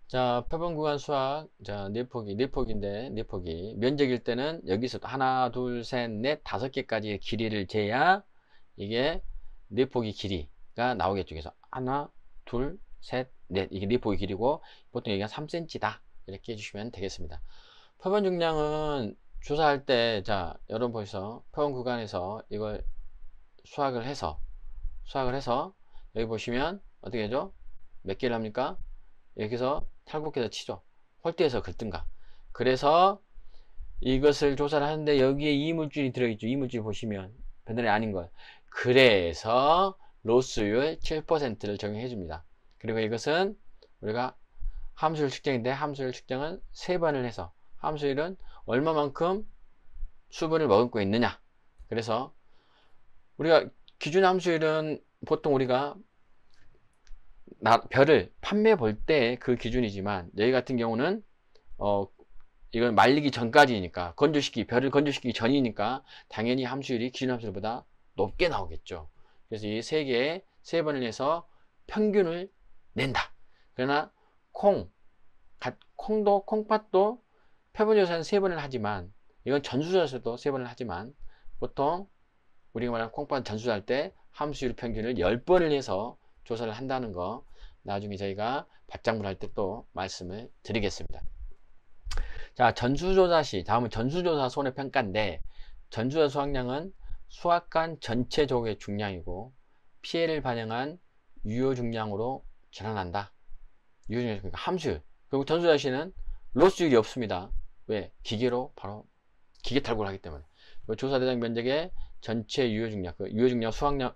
자, 표본구간 수확, 자, 네폭인데, 네폭이 면적일 때는 여기서 하나, 둘, 셋, 넷, 5개까지의 길이를 재야 이게 네폭이 길이가 나오겠죠. 그래서 하나, 둘, 셋, 넷, 이게 네폭이 길이고, 보통 여기가 3cm다 이렇게 해주시면 되겠습니다. 표본 중량은 조사할 때, 자, 여러분 보셔서 표본 구간에서 이걸 수확을 해서 여기 보시면 어떻게 하죠? 몇 개를 합니까? 여기서 탈곡해서 치죠. 홀대에서 긁든가. 그래서 이것을 조사를 하는데 여기에 이물질이 들어있죠. 이물질 보시면 변달이 아닌 것. 그래서 로스율 7%를 적용해 줍니다. 그리고 이것은 우리가 함수율 측정인데 함수율 측정은 3번을 해서 함수율은 얼마만큼 수분을 머금고 있느냐. 그래서 우리가 기준 함수율은 보통 우리가 별을 판매 볼 때 그 기준이지만 여기 같은 경우는 이건 말리기 전까지니까 별을 건조시키기 전이니까 당연히 함수율이 기준 함수율보다 높게 나오겠죠. 그래서 이 세 개에 3번을 해서 평균을 낸다. 그러나 콩팥도 표본조사는 3번을 하지만 이건 전수조사에서도 3번을 하지만 보통 우리가 말하는 콩팥 전수할 때 함수율 평균을 10번을 해서 조사를 한다는 거 나중에 저희가 받작물 할 때 또 말씀을 드리겠습니다. 자, 전수조사 시 다음은 전수조사 손해평가인데 전수조사 수확량은 수확한 전체 조개의 중량이고 피해를 반영한 유효 중량으로 전환한다. 유효 중량, 그러니까 함수율. 그리고 전수조사 시는 로스율이 없습니다. 왜? 기계로 바로 기계 탈구를 하기 때문에. 조사 대상 면적의 전체 유효 중량, 그 유효 중량 수확량을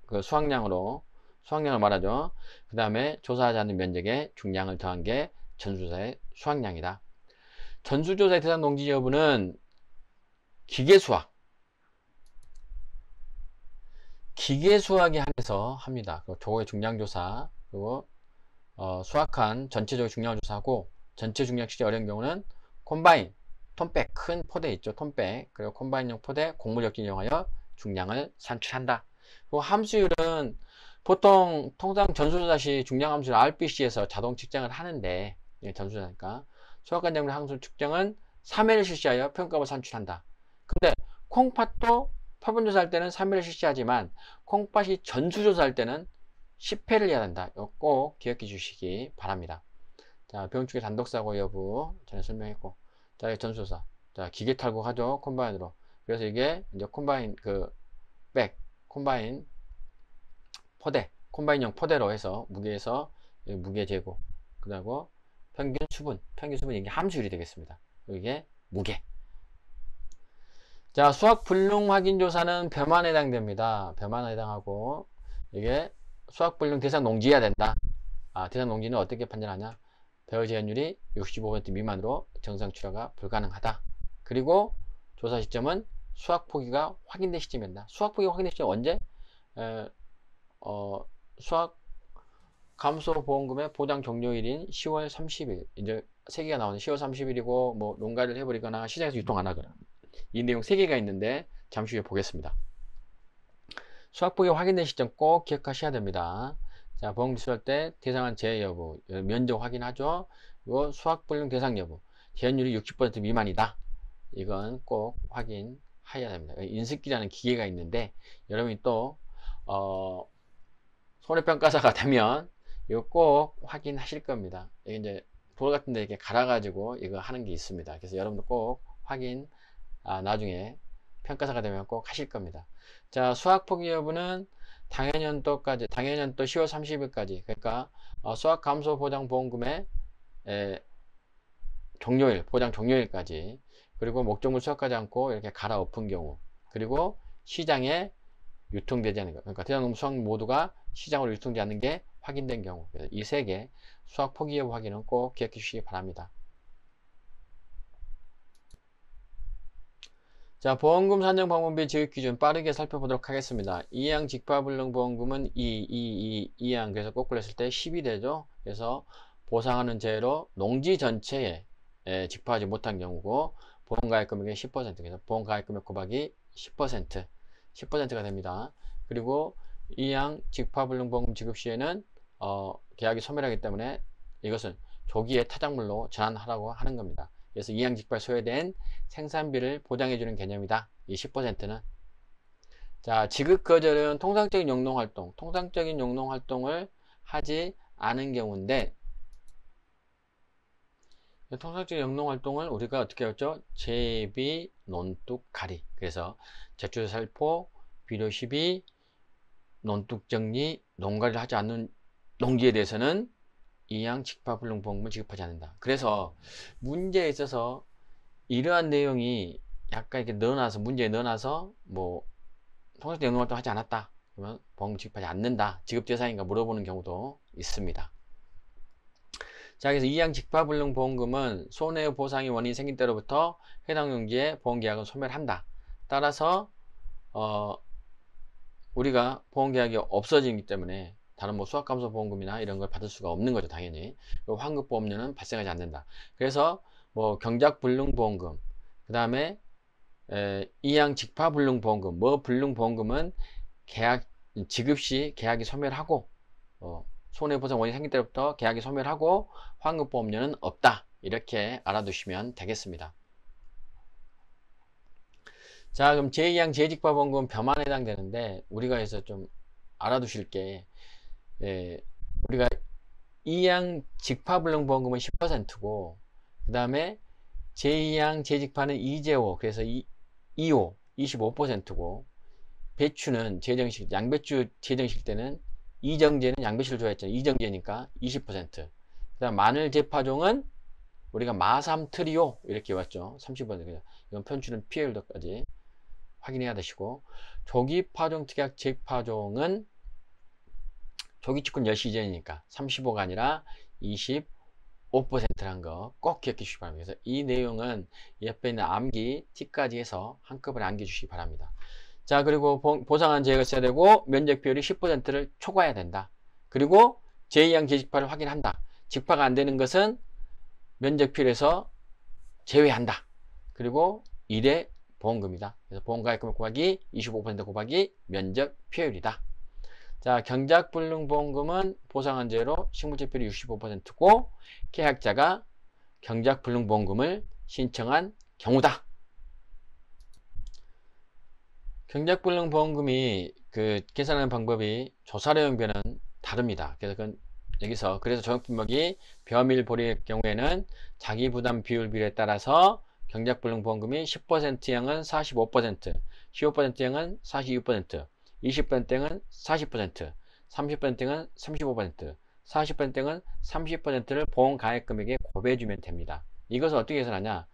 말하죠. 그 다음에 조사하지 않는 면적의 중량을 더한 게 전수조사의 수확량이다. 전수조사의 대상 농지 여부는 기계수확에 한해서 합니다. 조의 중량조사, 그리고 수확한 전체 조의 중량을 조사하고 전체 중량 측정이 어려운 경우는 콤바인, 톤백, 큰 포대 있죠. 톤백, 그리고 콤바인용 포대, 곡물적진 이용하여 중량을 산출한다. 그리고 함수율은 보통 통상 전수조사 시 중량 함수를 RBC에서 자동 측정을 하는데 전수조사니까 수확한 작물 함수 측정은 3회를 실시하여 평가를 산출한다. 근데 콩팥도 표본조사할 때는 3회를 실시하지만 콩팥이 전수조사할 때는 10회를 해야 된다. 이거 꼭 기억해 주시기 바랍니다. 자, 병충해 단독사고 여부 전에 설명했고, 자, 전수조사. 자, 기계 탈곡하죠. 콤바인으로. 그래서 이게 이제 콤바인 콤바인 포대, 콤바인용 포대로 해서 무게에서 무게 재고, 그리고 평균 수분 이게 함수율이 되겠습니다. 이게 무게. 자, 수확 불능 확인 조사는 벼만에 해당됩니다. 벼만에 해당하고 이게 수확 불능 대상 농지여야 된다. 대상 농지는 어떻게 판단하냐? 배어 제한율이 65% 미만으로 정상 출하가 불가능하다. 그리고 조사 시점은 수확 포기가 확인된 시점이다. 수확 포기가 확인된 시점 언제? 수확 감소 보험금의 보장 종료일인 10월 30일, 이제 3개가 나오는 10월 30일이고 뭐 농가를 해버리거나 시장에서 유통 안 하거나 이 내용 3개가 있는데 잠시 후에 보겠습니다. 수확 포기 확인된 시점 꼭 기억하셔야 됩니다. 자, 보험 기술할 때 대상한 재해 여부, 면적 확인하죠. 그리고 수확 불능 대상 여부, 제한율이 60% 미만이다. 이건 꼭 확인해야 됩니다. 인습기라는 기계가 있는데 여러분이 또 손해평가사가 되면 이거 꼭 확인하실 겁니다. 이게 이제 돌 같은 데 이렇게 갈아가지고 이거 하는 게 있습니다. 그래서 여러분도 꼭 확인, 나중에 평가사가 되면 꼭 하실 겁니다. 자, 수확 포기 여부는 당해년도 10월 30일까지, 그러니까 수확 감소 보장 보험금의 종료일, 보장 종료일까지, 그리고 목적물 수확하지 않고 이렇게 갈아엎은 경우, 그리고 시장에 유통되지 않는 것, 그러니까 대상농 수확 모두가 시장으로 유통되지 않는 게 확인된 경우, 이 3개 수확 포기 여부 확인은 꼭 기억해 주시기 바랍니다. 자, 보험금 산정 방법비 지급 기준 빠르게 살펴보도록 하겠습니다. 이양 직파불능 보험금은 2양, 그래서 거꾸로 했을 때 10이 되죠. 그래서 보상하는 재해로 농지 전체에 직파하지 못한 경우고, 보험가액 금액의 10%, 그래서 보험가액 금액 곱하기 10%가 됩니다. 그리고 이양 직파불능 보험금 지급 시에는 계약이 소멸하기 때문에 이것은 조기에 타작물로 전환하라고 하는 겁니다. 그래서 이양 직파에 소요된 생산비를 보장해주는 개념이다. 이 10%는. 자, 지급 거절은 통상적인 영농활동을 하지 않은 경우인데, 통상적인 영농활동을 우리가 어떻게 했죠? 재비, 논뚝, 가리. 그래서 제출 살포, 비료 시비, 논뚝 정리, 농가를 하지 않는 농지에 대해서는 이양 직파불능 보험금을 지급하지 않는다. 그래서 문제에 있어서 이러한 내용이 약간 이렇게 넣어놔서 문제에 넣어놔서 뭐 통상적 연금활동 하지 않았다 그러면 보험금 지급하지 않는다, 지급 대상인가 물어보는 경우도 있습니다. 자, 그래서 이양 직파불능보험금은 손해보상의 원인이 생긴 때로부터 해당 용지의 보험계약은 소멸한다. 따라서 우리가 보험계약이 없어지기 때문에 다른 뭐 수학감소보험금이나 이런 걸 받을 수가 없는 거죠, 당연히. 환급보험료는 발생하지 않는다. 그래서 뭐 경작불능보험금, 그 다음에 이양직파불능보험금, 뭐 불능보험금은 계약 지급 시 계약이 소멸하고 손해보상 원인이 생길 때부터 계약이 소멸하고 환급보험료는 없다, 이렇게 알아두시면 되겠습니다. 자, 그럼 제2양 재직파보험금은 벼만에 해당되는데 우리가 해서 좀 알아두실 게 우리가 2양 직파불능보험금은 10%고 그 다음에 제2양 재직파는 2제호, 그래서 2호 25%고 배추는 재정식, 양배추 재정식 때는 이정제는 양배추를 좋아했잖아요. 이정제니까 20%. 그 다음 마늘 재파종은 우리가 마삼 트리오 이렇게 왔죠. 30%. 이건 편추는 피해율도까지 확인해야 되시고, 조기파종 특약 재파종은 조기축근 10시 이전이니까 35가 아니라 25%라는 거 꼭 기억해 주시기 바랍니다. 그래서 이 내용은 옆에 있는 암기 T까지 해서 한꺼번에 암기 주시기 바랍니다. 자, 그리고 보상한 재해가 있어야 되고 면적 비율이 10%를 초과해야 된다. 그리고 제2양 재직파를 확인한다. 직파가 안 되는 것은 면적 비율에서 제외한다. 그리고 1회 보험금이다. 그래서 보험가액금 곱하기 25% 곱하기 면적 피해율이다. 자, 경작불능보험금은 보상한 재로 식물재 비율이 65%고 계약자가 경작불능보험금을 신청한 경우다. 경작불능보험금이 그 계산하는 방법이 조사료용별은 다릅니다. 그래서 그래서 적용품목이 벼밀보리의 경우에는 자기부담 비율 비율에 따라서 경작불능보험금이 10%형은 45%, 15%형은 42%, 20%형은 40%, 30%형은 35%, 40%형은 30%를 보험가액금액에 곱해주면 됩니다. 이것을 어떻게 계산하냐?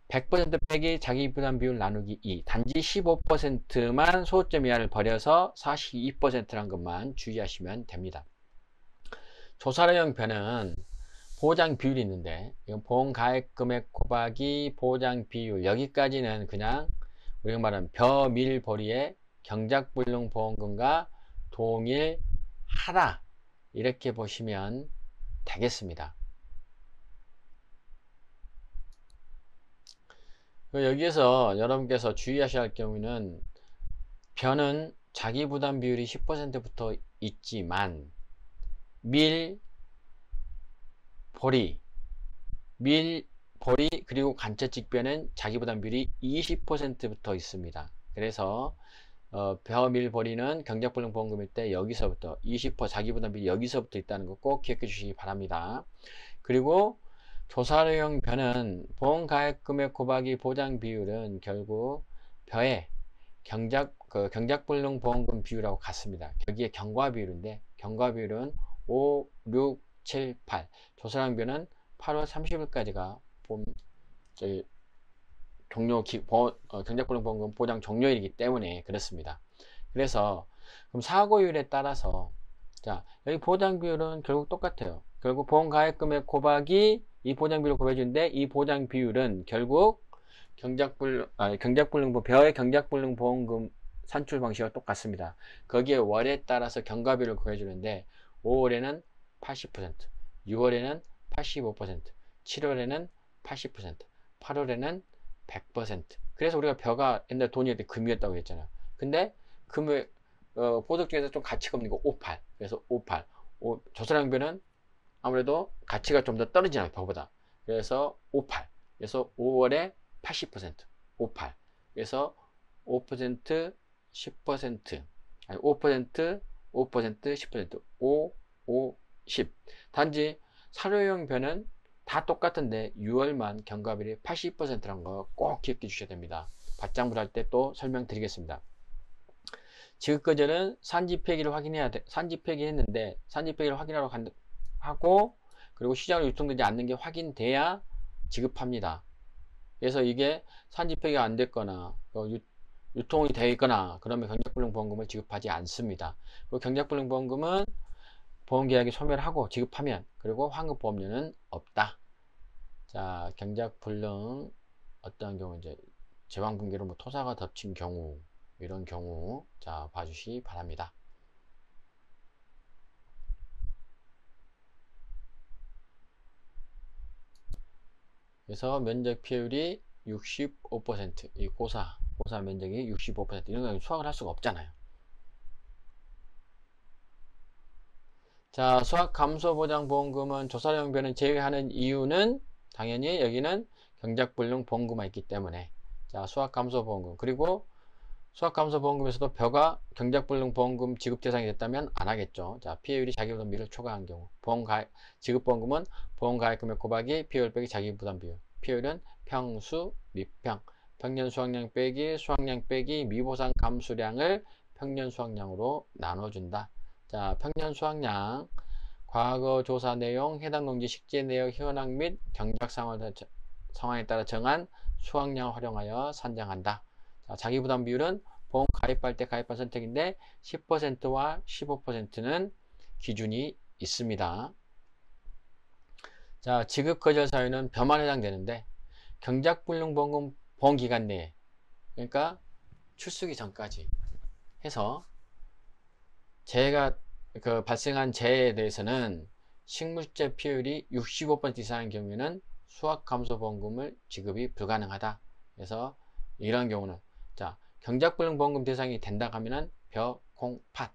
100% 빼기 자기부담 비율 나누기 2, 단지 15%만 소득점 이하를 버려서 42%라는 것만 주의하시면 됩니다. 조사료형 변은 보장 비율이 있는데 이건 보험가액금액 곱하기 보장 비율, 여기까지는 그냥 우리가 말하는 벼밀보리의 경작불능보험금과 동일하다, 이렇게 보시면 되겠습니다. 여기에서 여러분께서 주의하셔야 할 경우는 벼는 자기부담 비율이 10%부터 있지만 밀보리 그리고 간접직변은 자기부담 비율이 20%부터 있습니다. 그래서 벼밀보리는 경작불능보험금일 때 여기서부터 20% 자기부담 비율이 여기서부터 있다는 거 꼭 기억해 주시기 바랍니다. 그리고 조사료형 벼는 보험가액금액 곱하기 보장 비율은 결국 벼의 경작불능보험금 비율하고 같습니다. 여기에 경과비율인데 경과비율은 5, 6, 7, 8. 조사료형 벼는 8월 30일까지가 경작불능보험금 보장 종료일이기 때문에 그렇습니다. 그래서 그럼 사고율에 따라서 자, 여기 보장비율은 결국 똑같아요. 결국 보험가액금액 곱하기 이 보장비율을 곱해주는데 이 보장비율은 결국 벼의 경작불능보험금 산출 방식과 똑같습니다. 거기에 월에 따라서 경과비율을 곱해주는데 5월에는 80%, 6월에는 85%, 7월에는 80%, 8월에는 100%. 그래서 우리가 벼가 옛날 돈이었을 때 금이었다고 했잖아요. 근데 금을 보석 중에서 좀 가치가 없는 거 58. 그래서 58. 조선양벼는 아무래도 가치가 좀 더 떨어지잖아요, 벼보다. 그래서 58. 그래서 5월에 80%, 58. 그래서 5%, 10%, 아니 5%, 5%, 10%, 5, 5, 10. 단지 사료용 벼는 다 똑같은데 6월만 경과비율이 80%라는 거 꼭 기억해 주셔야 됩니다. 받장부 할 때 또 설명드리겠습니다. 지급거절은 산지폐기를 확인해야 돼. 산지폐기했는데 산지폐기를 확인하러 하고 그리고 시장으로 유통되지 않는 게 확인돼야 지급합니다. 그래서 이게 산지폐기가 안 됐거나 유통이 되어 있거나 그러면 경작불능보험금을 지급하지 않습니다. 그리고 경작불능보험금은 보험계약이 소멸하고 지급하면, 그리고 환급보험료는 없다. 자, 경작불능 어떤 경우 이제 제왕분기로 뭐 토사가 덮친 경우, 이런 경우 자 봐주시 바랍니다. 그래서 면적 피해율이 65%, 이 고사 면적이 65%, 이런 거 수확을 할 수가 없잖아요. 자, 수확감소보장보험금은 조사령변을 제외하는 이유는 당연히 여기는 경작불능 보험금만 있기 때문에, 자, 수확감소보험금, 그리고 수확감소보험금에서도 벼가 경작불능 보험금 지급 대상이 됐다면 안 하겠죠. 자, 피해율이 자기부담비를 초과한 경우, 지급보험금은 보험가액금액 곱하기 피해율 빼기 자기부담 비율, 피해율은 평수 미평, 평년 수확량 빼기 수확량 빼기 미보상 감수량을 평년 수확량으로 나눠준다. 자, 평년 수확량, 과거 조사 내용, 해당 농지 식재 내역 현황 및 경작 상황에 따라 정한 수확량을 활용하여 산정한다. 자, 자기부담 비율은 보험 가입할 때 가입한 선택인데 10%와 15%는 기준이 있습니다. 자, 지급 거절 사유는 벼만 해당되는데 경작불능보험금 보험기간 내에, 그러니까 출수기 전까지 해서 재해가 발생한 재해에 대해서는 식물재 피해율이 65% 이상인 경우에는 수확감소보험금을 지급이 불가능하다. 그래서 이런 경우는, 자, 경작불능보험금 대상이 된다 하면은 벼, 콩, 팥.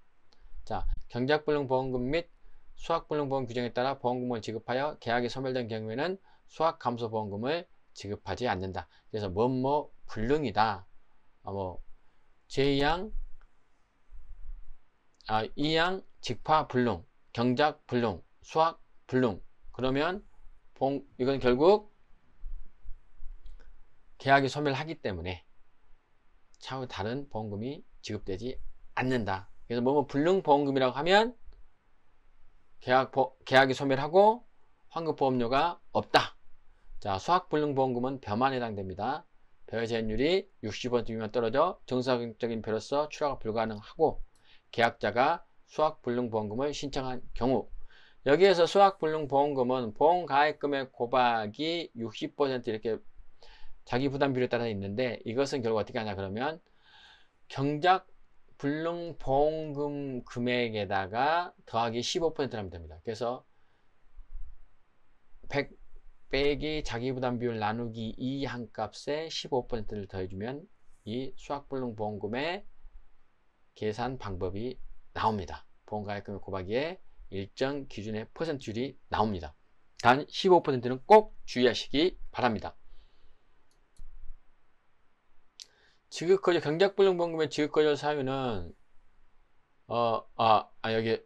자, 경작불능보험금 및 수확불능보험 규정에 따라 보험금을 지급하여 계약이 소멸된 경우에는 수확감소보험금을 지급하지 않는다. 그래서 뭐뭐 불능이다. 뭐 제2항, 2항 직파불능, 경작불능, 수확불능. 그러면 이건 결국 계약이 소멸하기 때문에 차후 다른 보험금이 지급되지 않는다. 그래서 뭐뭐 불능보험금이라고 하면 계약이 소멸하고 환급보험료가 없다. 자, 수확불능보험금은 벼만 해당됩니다. 벼의 제한율이 60% 미만 떨어져 정상적인 벼로서 출하가 불가능하고 계약자가 수확불능보험금을 신청한 경우, 여기에서 수확불능보험금은 보험가액금액 곱하기 60% 이렇게 자기부담비율에 따라 있는데, 이것은 결국 어떻게 하냐 그러면 경작불능보험금 금액에다가 더하기 15%를 하면 됩니다. 그래서 100 빼기 자기부담비율 나누기 2 한 값에 15%를 더해주면 이 수확불능보험금의 계산 방법이 나옵니다. 보험가액금액 곱하기에 일정 기준의 퍼센트율이 나옵니다. 단 15%는 꼭 주의하시기 바랍니다. 지급거절, 경작불능보험금의 지급거절 사유는 여기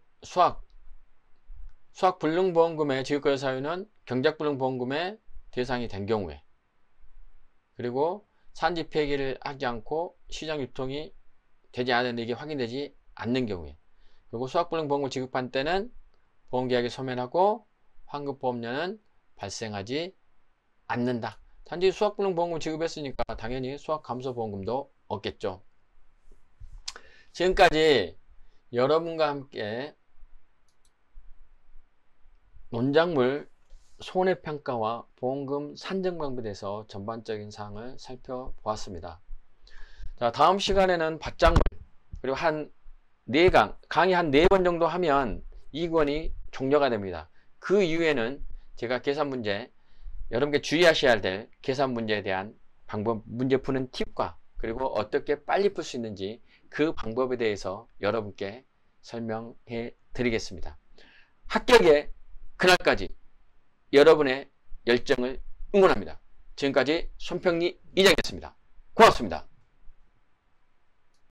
수확불능보험금의 지급거절 사유는 경작불능보험금의 대상이 된 경우에, 그리고 산지 폐기를 하지 않고 시장 유통이 되지 않았는데 이게 확인되지 않는 경우에, 그리고 수확불능보험금을 지급한 때는 보험계약이 소멸하고 환급보험료는 발생하지 않는다. 단지 수확불능보험금 지급했으니까 당연히 수확감소보험금도 없겠죠. 지금까지 여러분과 함께 농작물 손해평가와 보험금 산정 방법에 대해서 전반적인 사항을 살펴보았습니다. 자, 다음 시간에는 밭작물, 그리고 한 4강, 강의 한 4번 정도 하면 2권이 종료가 됩니다. 그 이후에는 제가 계산 문제, 여러분께 주의하셔야 될 계산 문제에 대한 방법, 문제 푸는 팁과 그리고 어떻게 빨리 풀 수 있는지 그 방법에 대해서 여러분께 설명해 드리겠습니다. 합격의 그날까지 여러분의 열정을 응원합니다. 지금까지 손평리 이장이었습니다. 고맙습니다.